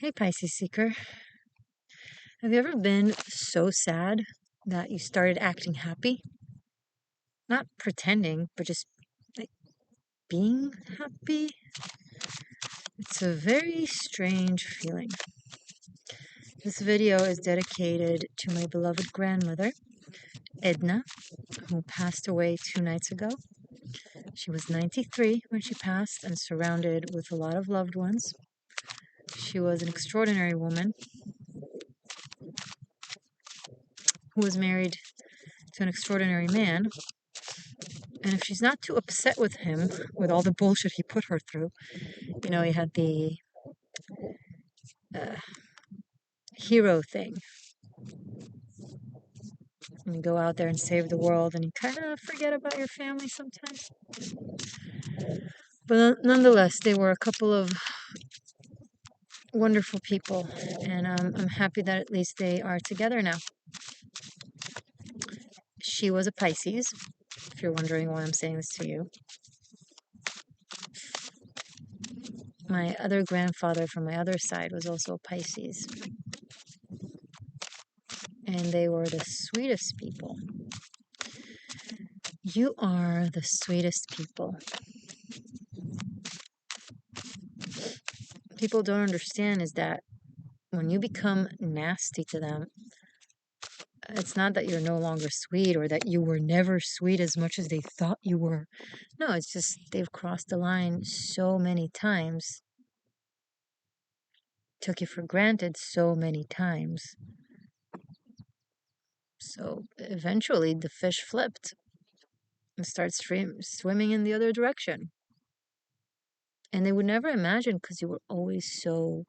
Hey, Pisces Seeker. Have you ever been so sad that you started acting happy? Not pretending, but just like being happy? It's a very strange feeling. This video is dedicated to my beloved grandmother, Edna, who passed away 2 nights ago. She was 93 when she passed and surrounded with a lot of loved ones. She was an extraordinary woman who was married to an extraordinary man. And if she's not too upset with him, with all the bullshit he put her through, he had the uh, hero thing. And you go out there and save the world, and you kind of forget about your family sometimes. But nonetheless, they were a couple of wonderful people, and I'm happy that at least they are together now. She was a Pisces, if you're wondering why I'm saying this to you. My other grandfather from my other side was also a Pisces. And they were the sweetest people. You are the sweetest people. People don't understand is that when you become nasty to them, it's not that you're no longer sweet or that you were never sweet as much as they thought you were. No, it's just they've crossed the line so many times, took you for granted so many times. So eventually the fish flipped and started swimming in the other direction. And they would never imagine because you were always so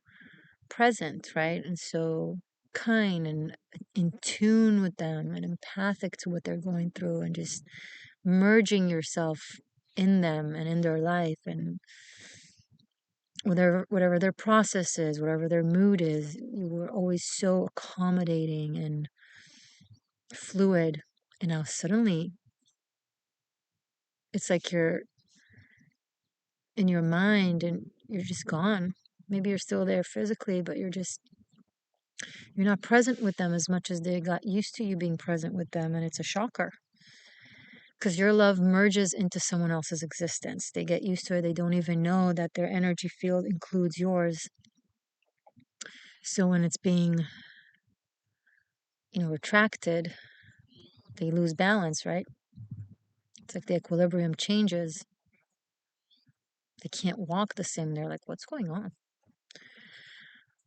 present, right? And so kind and in tune with them and empathic to what they're going through and just merging yourself in them and in their life and whatever their process is, whatever their mood is, you were always so accommodating and fluid. And now suddenly it's like you're in your mind and you're just gone. Maybe you're still there physically, but you're not present with them as much as they got used to you being present with them, and it's a shocker. Because your love merges into someone else's existence. They get used to it. They don't even know that their energy field includes yours. So when it's being, retracted, they lose balance, right? It's like the equilibrium changes. They can't walk the same. They're like, what's going on?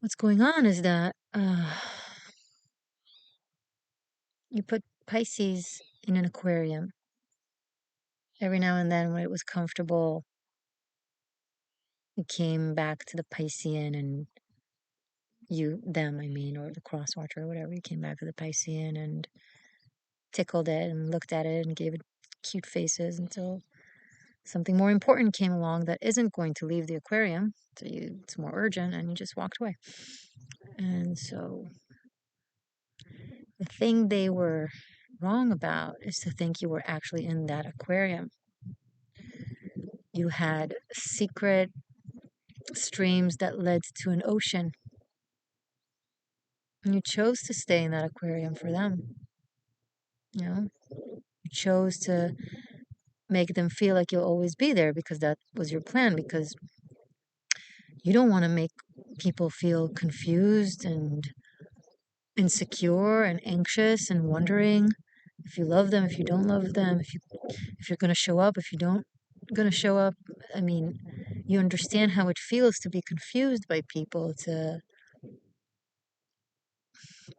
What's going on is that you put Pisces in an aquarium. Every now and then when it was comfortable, it came back to the Piscean and or the cross watcher or whatever, you came back to the Piscean and tickled it and looked at it and gave it cute faces until something more important came along that isn't going to leave the aquarium. So it's more urgent and you just walked away. And so the thing they were wrong about is to think you were actually in that aquarium. You had secret streams that led to an ocean. And you chose to stay in that aquarium for them. You chose to make them feel like you'll always be there because that was your plan, because you don't want to make people feel confused and insecure and anxious and wondering if you love them, if you don't love them, if you're going to show up, if you don't going to show up. I mean, you understand how it feels to be confused by people, to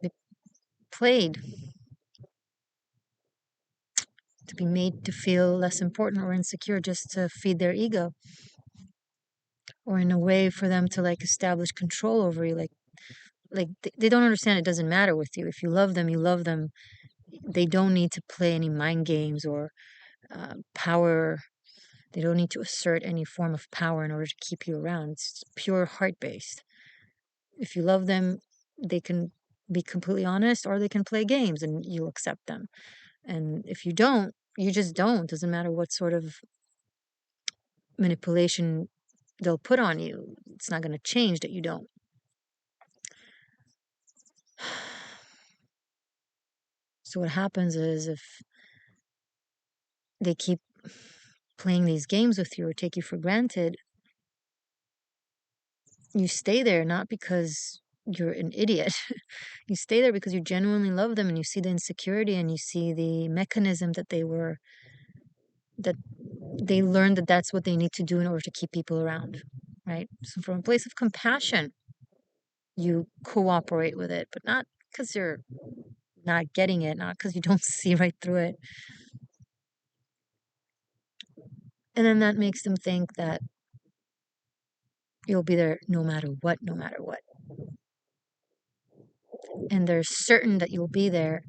be played, to be made to feel less important or insecure just to feed their ego, or in a way for them to like establish control over you. Like they don't understand it doesn't matter with you. If you love them, you love them. They don't need to play any mind games or power. They don't need to assert any form of power in order to keep you around. It's pure heart-based. If you love them, they can be completely honest, or they can play games and you'll accept them. And if you don't, you just don't. Doesn't matter what sort of manipulation they'll put on you. It's not going to change that you don't. So what happens is if they keep playing these games with you or take you for granted, you stay there not because you're an idiot. You stay there because you genuinely love them and you see the insecurity and you see the mechanism that they learned that that's what they need to do in order to keep people around, right? So from a place of compassion, you cooperate with it, but not because you're not getting it, not because you don't see right through it. And then that makes them think that you'll be there no matter what, no matter what. And they're certain that you'll be there,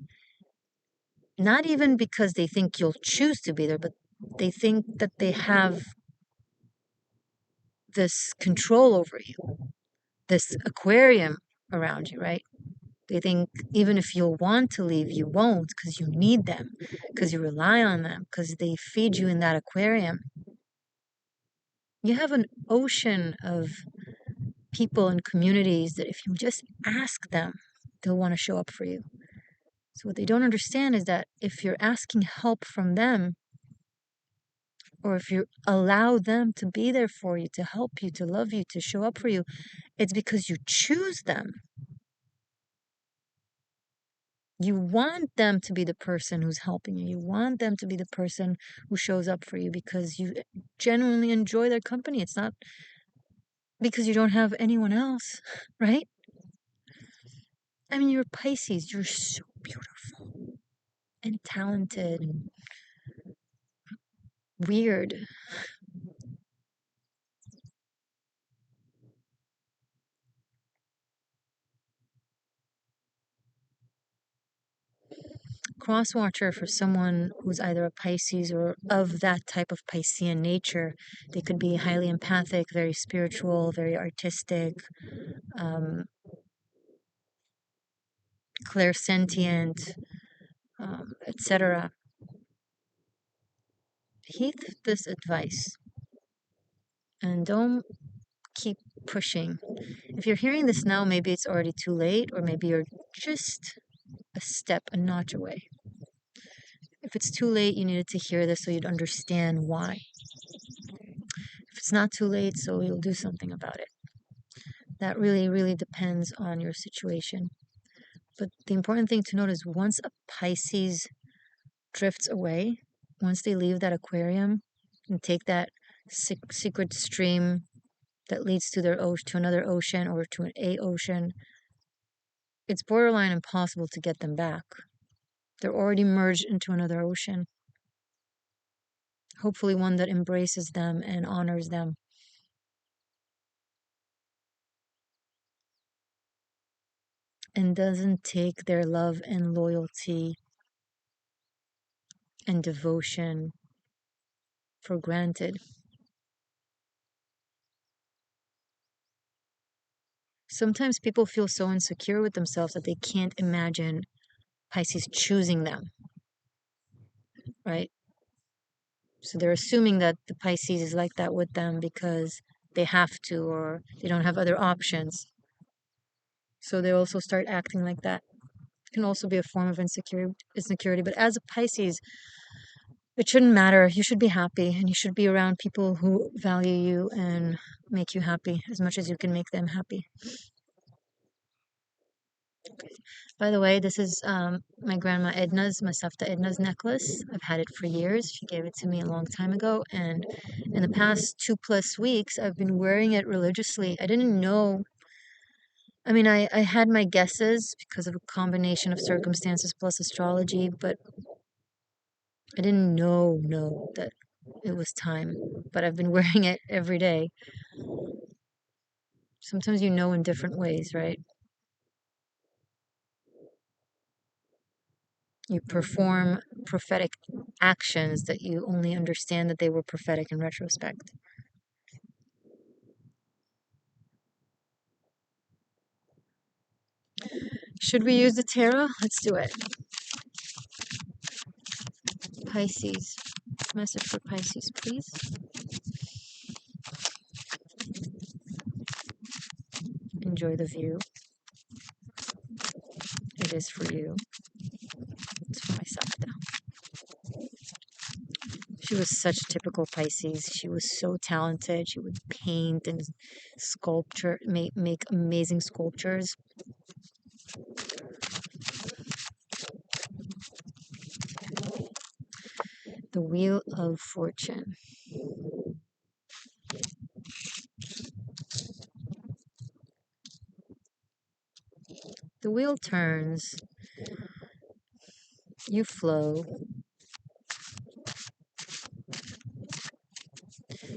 not even because they think you'll choose to be there, but they think that they have this control over you, this aquarium around you, right? They think even if you'll want to leave, you won't because you need them, because you rely on them, because they feed you in that aquarium. You have an ocean of people and communities that if you just ask them, they'll want to show up for you. So what they don't understand is that if you're asking help from them, or if you allow them to be there for you, to help you, to love you, to show up for you, it's because you choose them. You want them to be the person who's helping you. You want them to be the person who shows up for you because you genuinely enjoy their company. It's not because you don't have anyone else, right? I mean, you're Pisces. You're so beautiful and talented and weird. Crosswatcher for someone who's either a Pisces or of that type of Piscean nature. They could be highly empathic, very spiritual, very artistic, um, clairsentient, etc. Heed this advice and don't keep pushing. If you're hearing this now, maybe it's already too late, or maybe you're just a notch away. If it's too late, you needed to hear this so you'd understand why. If it's not too late, so you'll do something about it. That really, really depends on your situation. But the important thing to note is once a Pisces drifts away, once they leave that aquarium and take that secret stream that leads to to another ocean or to an ocean, it's borderline impossible to get them back. They're already merged into another ocean. Hopefully one that embraces them and honors them. And doesn't take their love and loyalty and devotion for granted. Sometimes people feel so insecure with themselves that they can't imagine Pisces choosing them, right? So they're assuming that the Pisces is like that with them because they have to or they don't have other options. So they also start acting like that. It can also be a form of insecurity. But as a Pisces, it shouldn't matter. You should be happy and you should be around people who value you and make you happy as much as you can make them happy. By the way, this is my grandma Edna's, my Safta Edna's necklace. I've had it for years. She gave it to me a long time ago. And in the past 2+ weeks, I've been wearing it religiously. I didn't know. I mean, I had my guesses because of a combination of circumstances plus astrology, but I didn't know that it was time. But I've been wearing it every day. Sometimes you know in different ways, right? You perform prophetic actions that you only understand that they were prophetic in retrospect. Should we use the tarot? Let's do it. Pisces. Message for Pisces, please. Enjoy the view. It is for you. It's She was such a typical Pisces. She was so talented. She would paint and sculpture, make amazing sculptures. The Wheel of Fortune. The wheel turns. You flow.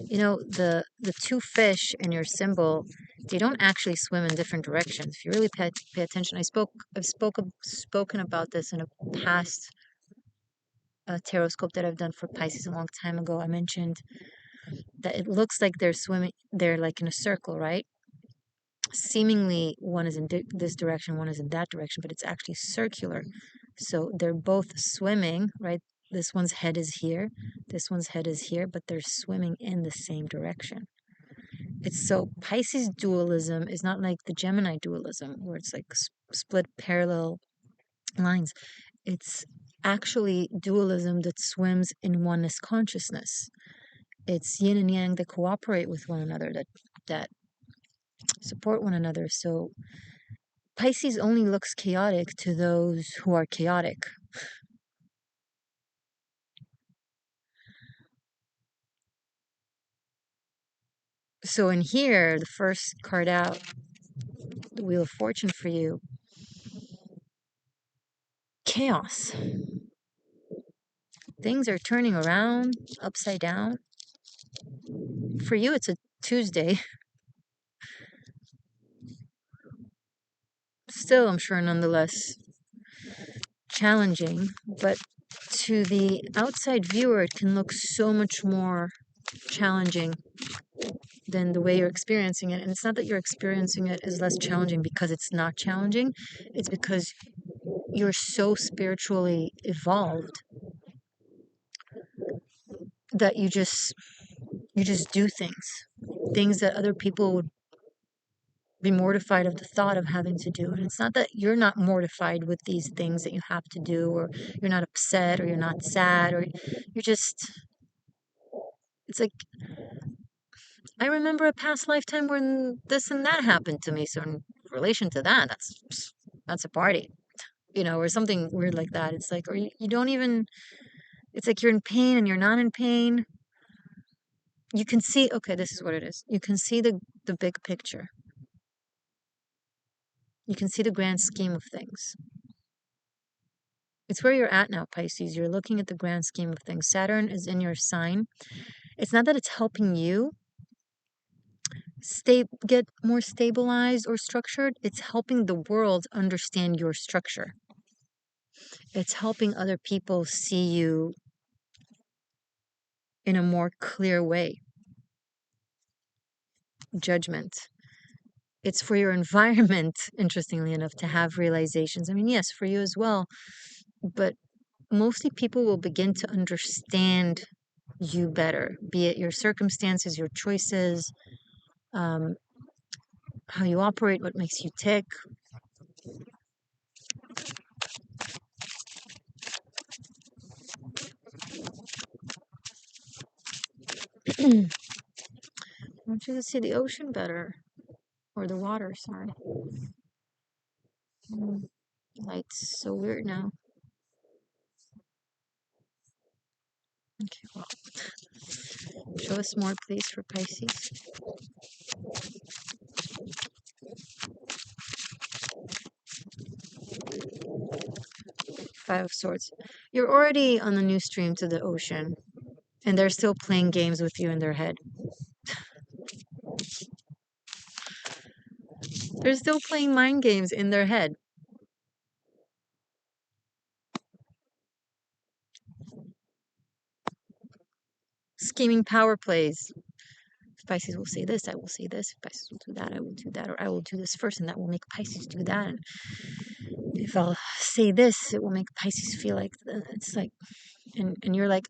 You know, the two fish in your symbol, they don't actually swim in different directions. If you really pay attention, I've spoken about this in a past tarot scope that I've done for Pisces a long time ago. I mentioned that it looks like they're like in a circle, right? Seemingly one is in this direction, one is in that direction, but it's actually circular. So they're both swimming, right? This one's head is here, this one's head is here, but they're swimming in the same direction. It's so Pisces dualism is not like the Gemini dualism where it's like split parallel lines. It's actually dualism that swims in oneness consciousness. It's yin and yang that cooperate with one another, that support one another. So Pisces only looks chaotic to those who are chaotic. So in here, the first card out, the Wheel of Fortune for you, chaos. Things are turning around, upside down. For you, it's a Tuesday. Still, I'm sure, nonetheless, challenging. But to the outside viewer, it can look so much more challenging than the way you're experiencing it. And it's not that you're experiencing it as less challenging because it's not challenging. It's because you're so spiritually evolved that you just do things that other people would be mortified of the thought of having to do. And it's not that you're not mortified with these things that you have to do, or you're not upset, or you're not sad, or you're just, it's like, I remember a past lifetime when this and that happened to me. So in relation to that, that's a party, or something weird like that. It's like, or you don't even, it's like you're in pain and you're not in pain. You can see, okay, this is what it is. You can see the big picture. You can see the grand scheme of things. It's where you're at now, Pisces. You're looking at the grand scheme of things. Saturn is in your sign. It's not that it's helping you get more stabilized or structured. It's helping the world understand your structure. It's helping other people see you in a more clear way. Judgment. It's for your environment, interestingly enough, to have realizations. I mean, yes, for you as well. But mostly people will begin to understand you better, be it your circumstances, your choices, how you operate, what makes you tick. I want you to see the ocean better, or the water, sorry. Light's so weird now. Okay, well, show us more, please, for Pisces. Five of Swords. You're already on the new stream to the ocean, and they're still playing games with you in their head. They're still playing mind games in their head. Scheming power plays. If Pisces will say this, I will say this. If Pisces will do that, I will do that. Or I will do this first, and that will make Pisces do that. And if I'll say this, it will make Pisces feel like it's like, and you're like,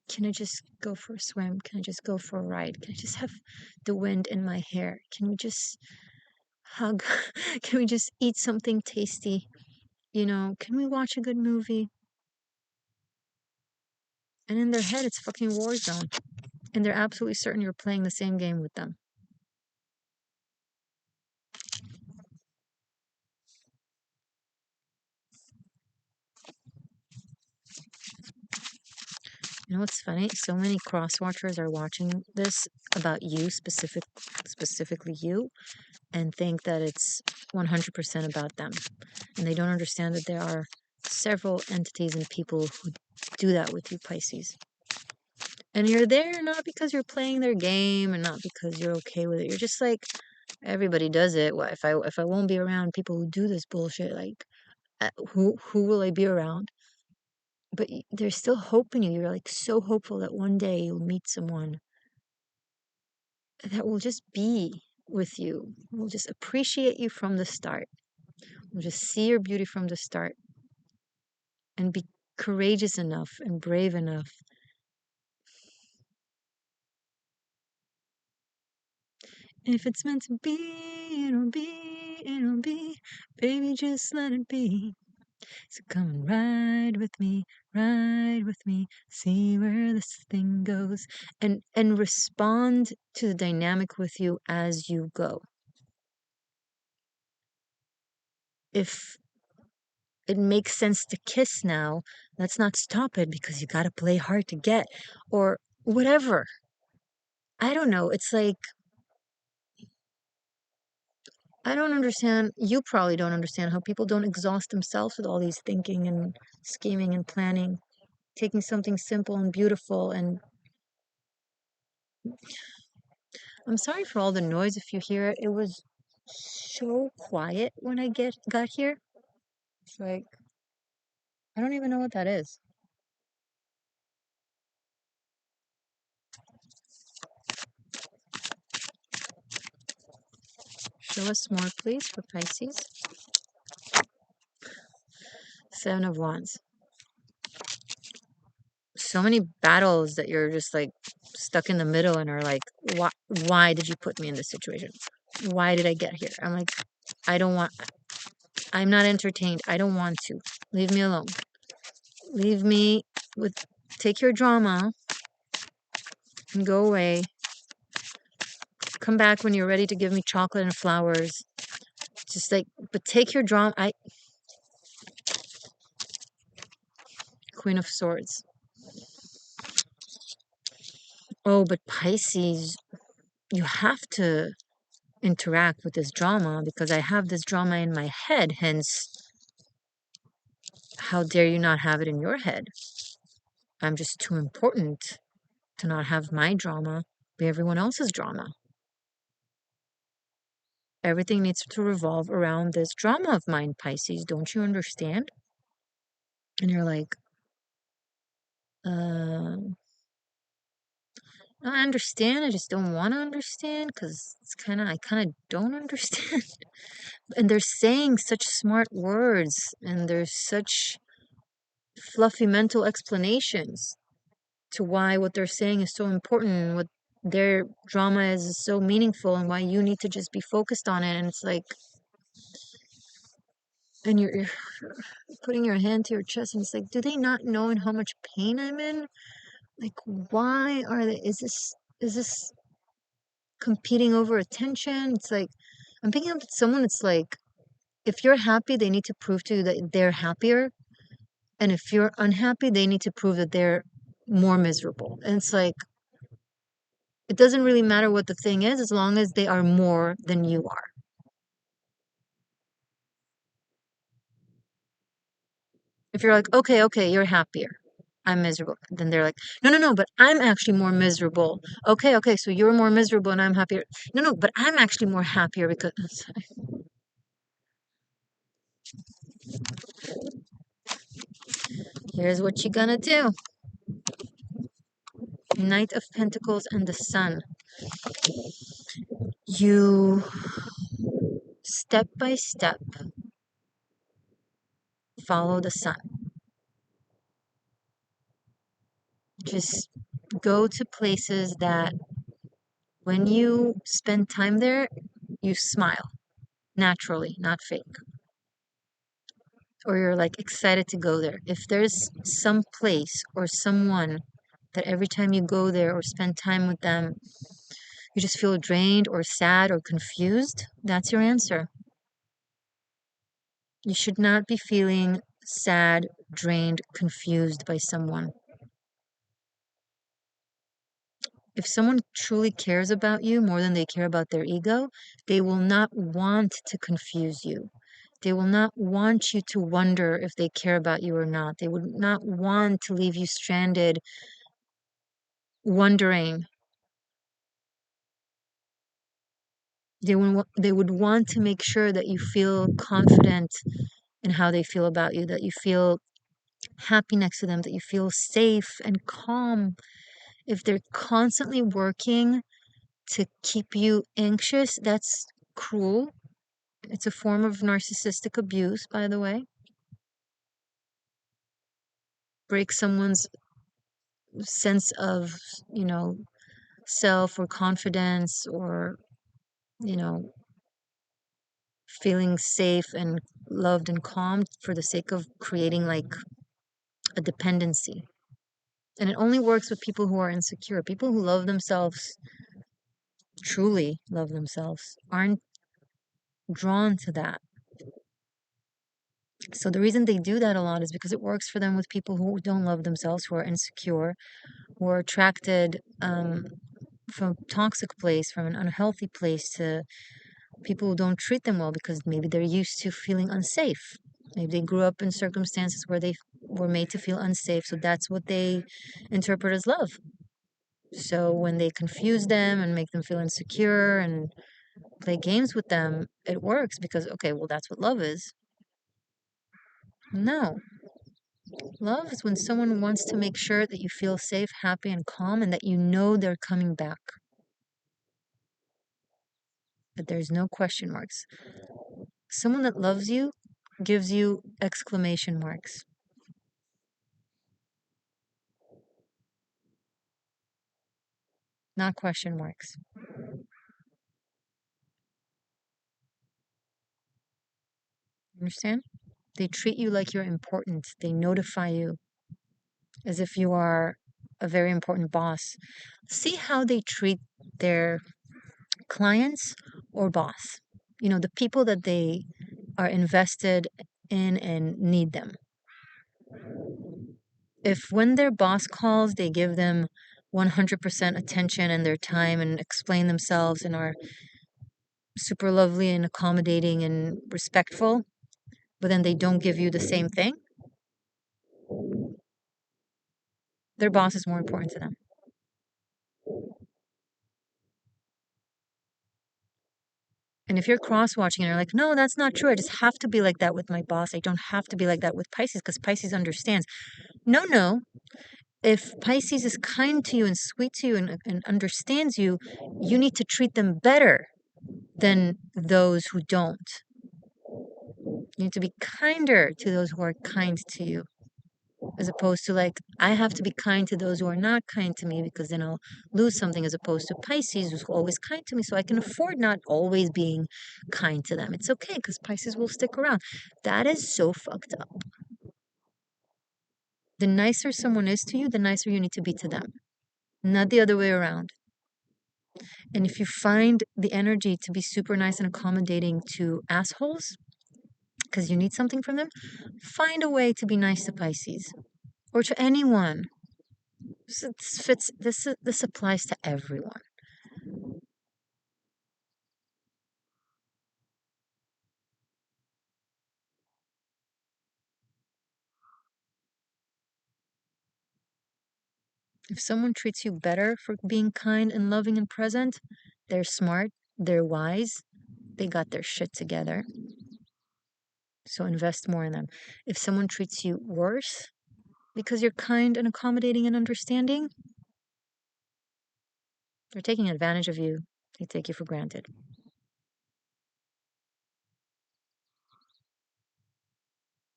can I just go for a swim? Can I just go for a ride? Can I just have the wind in my hair? Can we just hug? Can we just eat something tasty? Can we watch a good movie? And in their head, it's fucking war zone. And they're absolutely certain you're playing the same game with them. You know what's funny? So many cross watchers are watching this about you, specifically you, and think that it's 100% about them. And they don't understand that there are several entities and people who do that with you, Pisces. And you're there not because you're playing their game and not because you're okay with it. You're just like, everybody does it. What if I won't be around people who do this bullshit? Like, who will I be around? But there's still hope in you. You're like so hopeful that one day you'll meet someone that will just be with you, will just appreciate you from the start, will just see your beauty from the start, and be courageous enough and brave enough. If it's meant to be, it'll be, it'll be. Baby, just let it be. So come and ride with me, see where this thing goes, and respond to the dynamic with you as you go. If it makes sense to kiss now, let's not stop it because you gotta play hard to get, or whatever. I don't know. It's like, I don't understand. You probably don't understand how people don't exhaust themselves with all these thinking and scheming and planning, taking something simple and beautiful. And I'm sorry for all the noise if you hear it. It was so quiet when I got here. It's like, I don't even know what that is. Show us more, please, for Pisces. 7 of Wands. So many battles that you're just like stuck in the middle and are like, why did you put me in this situation? Why did I get here? I'm like, I don't want, I'm not entertained. I don't want to. Leave me alone. Leave me with, take your drama and go away. Come back when you're ready to give me chocolate and flowers. Just like, but take your drama. Queen of Swords. Oh, but Pisces, you have to interact with this drama because I have this drama in my head. Hence, how dare you not have it in your head? I'm just too important to not have my drama be everyone else's drama. Everything needs to revolve around this drama of mine, Pisces. Don't you understand? And you're like, uh, I understand. I just don't want to understand because I kind of don't understand. And they're saying such smart words and there's such fluffy mental explanations to why what they're saying is so important and what their drama is so meaningful and why you need to just be focused on it. And it's like, and you're putting your hand to your chest and it's like, do they not know in how much pain I'm in? Like, why are they, is this competing over attention? It's like, I'm picking up someone, it's like, if you're happy, they need to prove to you that they're happier. And if you're unhappy, they need to prove that they're more miserable. And it's like, it doesn't really matter what the thing is as long as they are more than you are. If you're like, okay, you're happier. I'm miserable. Then they're like, no, but I'm actually more miserable. Okay, so you're more miserable and I'm happier. No, but I'm actually more happier because here's what you're gonna do. Knight of Pentacles and the Sun. You step by step follow the sun. Just go to places that when you spend time there, you smile naturally, not fake. Or you're like excited to go there. If there's some place or someone that every time you go there or spend time with them, you just feel drained or sad or confused, that's your answer. You should not be feeling sad, drained, confused by someone. If someone truly cares about you more than they care about their ego, they will not want to confuse you. They will not want you to wonder if they care about you or not. They would not want to leave you stranded, wondering. They would want to make sure that you feel confident in how they feel about you, that you feel happy next to them, that you feel safe and calm. If they're constantly working to keep you anxious, that's cruel. It's a form of narcissistic abuse, by the way. Break someone's sense of, you know, self or confidence or, you know, feeling safe and loved and calm for the sake of creating like a dependency. And it only works with people who are insecure. People who love themselves, truly love themselves, aren't drawn to that. So the reason they do that a lot is because it works for them with people who don't love themselves, who are insecure, who are attracted from a toxic place, from an unhealthy place, to people who don't treat them well because maybe they're used to feeling unsafe. Maybe they grew up in circumstances where they were made to feel unsafe, so that's what they interpret as love. So when they confuse them and make them feel insecure and play games with them, it works because, okay, well, that's what love is. No. Love is when someone wants to make sure that you feel safe, happy, and calm, and that you know they're coming back. But there's no question marks. Someone that loves you gives you exclamation marks. Not question marks. Understand? They treat you like you're important. They notify you as if you are a very important boss. See how they treat their clients or boss. You know, the people that they are invested in and need them. If when their boss calls, they give them 100% attention and their time and explain themselves and are super lovely and accommodating and respectful, but then they don't give you the same thing, their boss is more important to them. And if you're cross-watching and you're like, no, that's not true. I just have to be like that with my boss. I don't have to be like that with Pisces because Pisces understands. No. If Pisces is kind to you and sweet to you and understands you, you need to treat them better than those who don't. You need to be kinder to those who are kind to you, as opposed to like, I have to be kind to those who are not kind to me because then I'll lose something, as opposed to Pisces who's always kind to me, so I can afford not always being kind to them. It's okay because Pisces will stick around. That is so fucked up. The nicer someone is to you, the nicer you need to be to them, not the other way around. And if you find the energy to be super nice and accommodating to assholes because you need something from them, find a way to be nice to Pisces or to anyone. This applies to everyone. If someone treats you better for being kind and loving and present, they're smart, they're wise, they got their shit together. So invest more in them. If someone treats you worse because you're kind and accommodating and understanding, they're taking advantage of you. They take you for granted.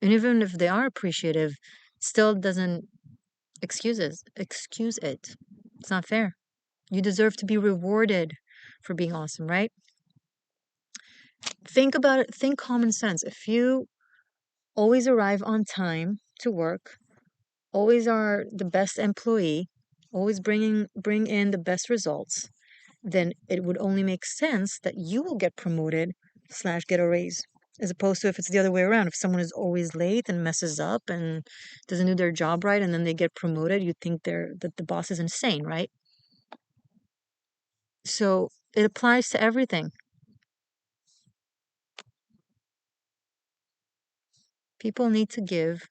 And even if they are appreciative, still doesn't excuse it. It's not fair. You deserve to be rewarded for being awesome, right? Think about it, think common sense. If you always arrive on time to work, always are the best employee, always bring in the best results, then it would only make sense that you will get promoted / get a raise, as opposed to if it's the other way around. If someone is always late and messes up and doesn't do their job right, and then they get promoted, you think that the boss is insane, right? So it applies to everything. People need to give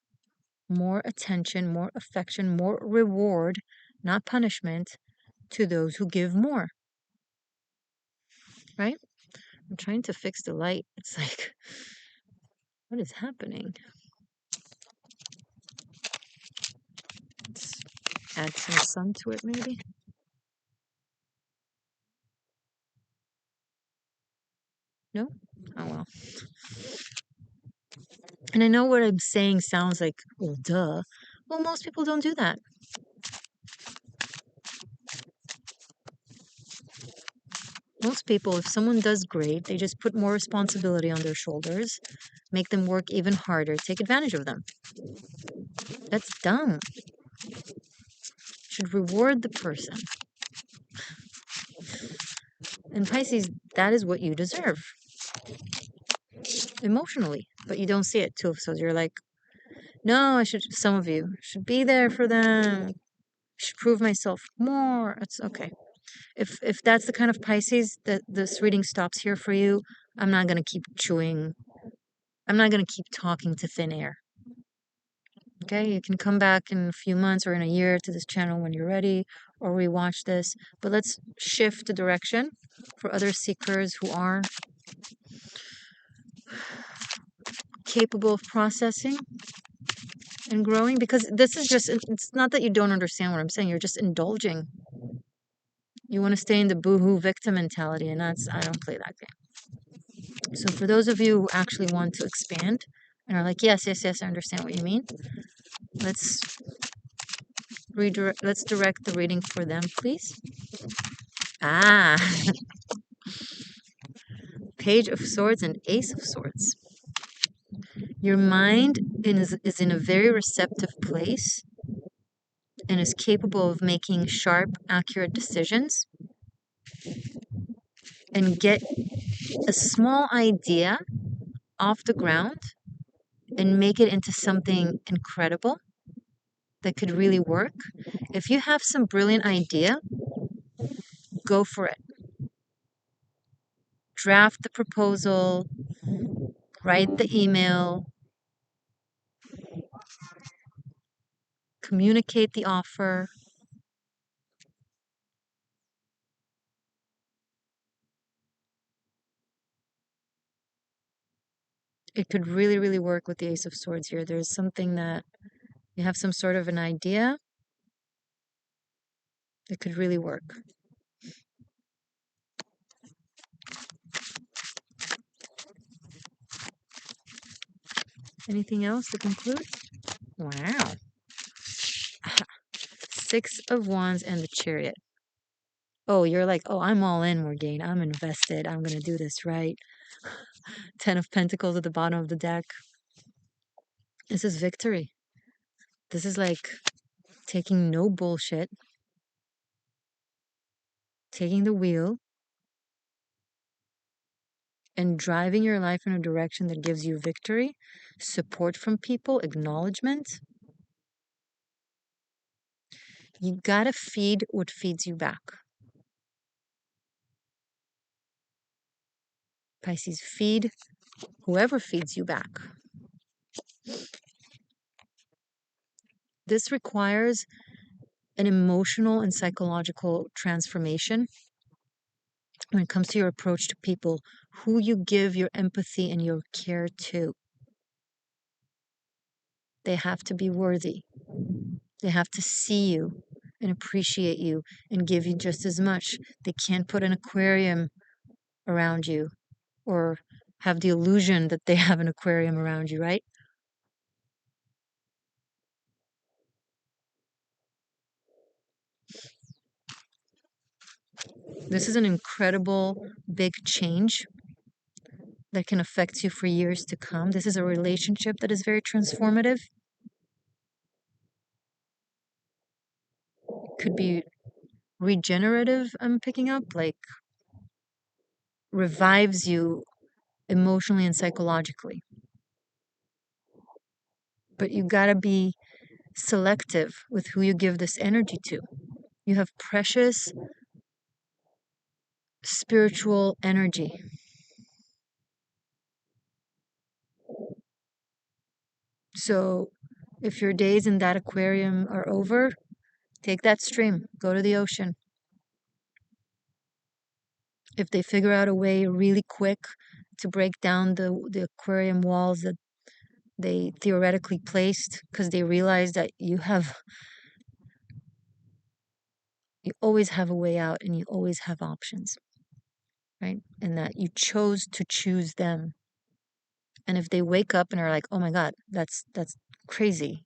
more attention, more affection, more reward, not punishment, to those who give more, right? I'm trying to fix the light. It's like, what is happening? Let's add some sun to it, maybe. No? Oh well. And I know what I'm saying sounds like, well, duh. Well, most people don't do that. Most people, if someone does great, they just put more responsibility on their shoulders, make them work even harder, take advantage of them. That's dumb. Should reward the person. And Pisces, that is what you deserve. Emotionally. But you don't see it too. So you're like, no, some of you should be there for them. Should prove myself more. It's okay. If that's the kind of Pisces that this reading stops here for you, I'm not gonna keep chewing. I'm not gonna keep talking to thin air. Okay, you can come back in a few months or in a year to this channel when you're ready, or rewatch this. But let's shift the direction for other seekers who are capable of processing and growing, because this is just, it's not that you don't understand what I'm saying, you're just indulging. You want to stay in the boohoo victim mentality, and I don't play that game. So for those of you who actually want to expand and are like, yes, I understand what you mean, let's direct the reading for them, please. Page of Swords and Ace of Swords. Your mind is in a very receptive place and is capable of making sharp, accurate decisions, and get a small idea off the ground and make it into something incredible that could really work. If you have some brilliant idea, go for it. Draft the proposal, write the email, communicate the offer. It could really, really work with the Ace of Swords here. There's something that you have some sort of an idea that could really work. Anything else to conclude? Wow. Six of Wands and the Chariot. Oh, you're like, oh, I'm all in, Morgainne. I'm invested. I'm going to do this right. 10 of Pentacles at the bottom of the deck. This is victory. This is like taking no bullshit, taking the wheel, and driving your life in a direction that gives you victory, support from people, acknowledgement. You gotta feed what feeds you back. Pisces, feed whoever feeds you back. This requires an emotional and psychological transformation when it comes to your approach to people, who you give your empathy and your care to. They have to be worthy. They have to see you and appreciate you and give you just as much. They can't put an aquarium around you or have the illusion that they have an aquarium around you, right? This is an incredible big change that can affect you for years to come. This is a relationship that is very transformative. could be regenerative, I'm picking up, like revives you emotionally and psychologically. But you gotta be selective with who you give this energy to. You have precious spiritual energy. So if your days in that aquarium are over, take that stream, go to the ocean. If they figure out a way really quick to break down the aquarium walls that they theoretically placed because they realize that you always have a way out and you always have options, right? And that you chose to choose them. And if they wake up and are like, "Oh my God, that's crazy,"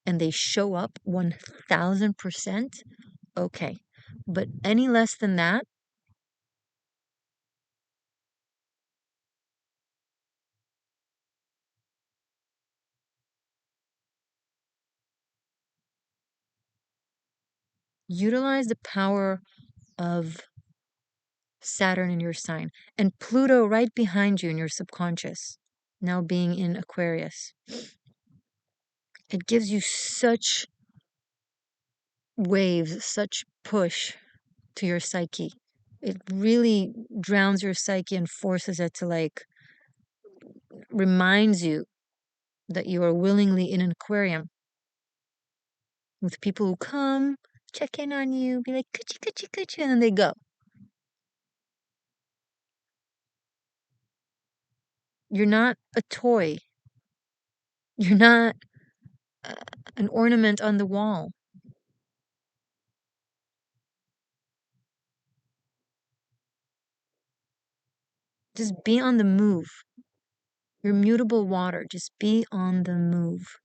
and they show up 1000%, okay. But any less than that, utilize the power of Saturn in your sign and Pluto right behind you in your subconscious, now being in Aquarius. It gives you such waves, such push to your psyche. It really drowns your psyche and forces it to like reminds you that you are willingly in an aquarium with people who come, check in on you, be like, coochie, coochie, coochie, and then they go. You're not a toy. You're not uh, an ornament on the wall. Just be on the move. You're mutable water. Just be on the move.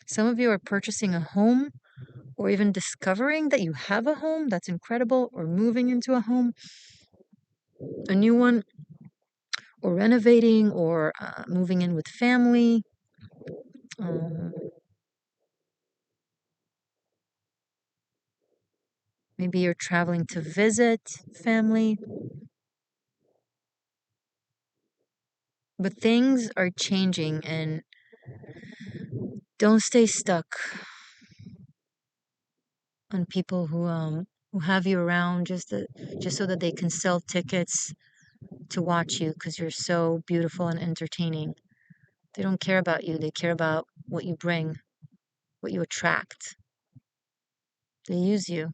Some of you are purchasing a home or even discovering that you have a home. That's incredible. Or moving into a home, a new one, or renovating, or moving in with family. Um, Maybe you're traveling to visit family. But things are changing and don't stay stuck on people who have you around just so that they can sell tickets to watch you because you're so beautiful and entertaining. They don't care about you. They care about what you bring, what you attract. They use you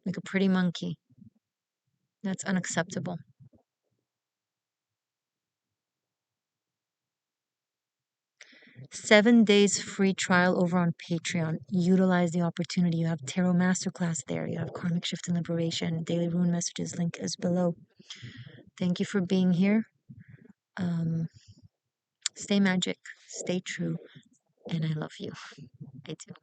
like a pretty monkey. That's unacceptable. 7 days free trial over on Patreon. Utilize the opportunity. You have Tarot Masterclass there. You have Karmic Shift and Liberation. Daily Rune Messages. Link is below. Thank you for being here. Stay magic. Stay true. And I love you. I do.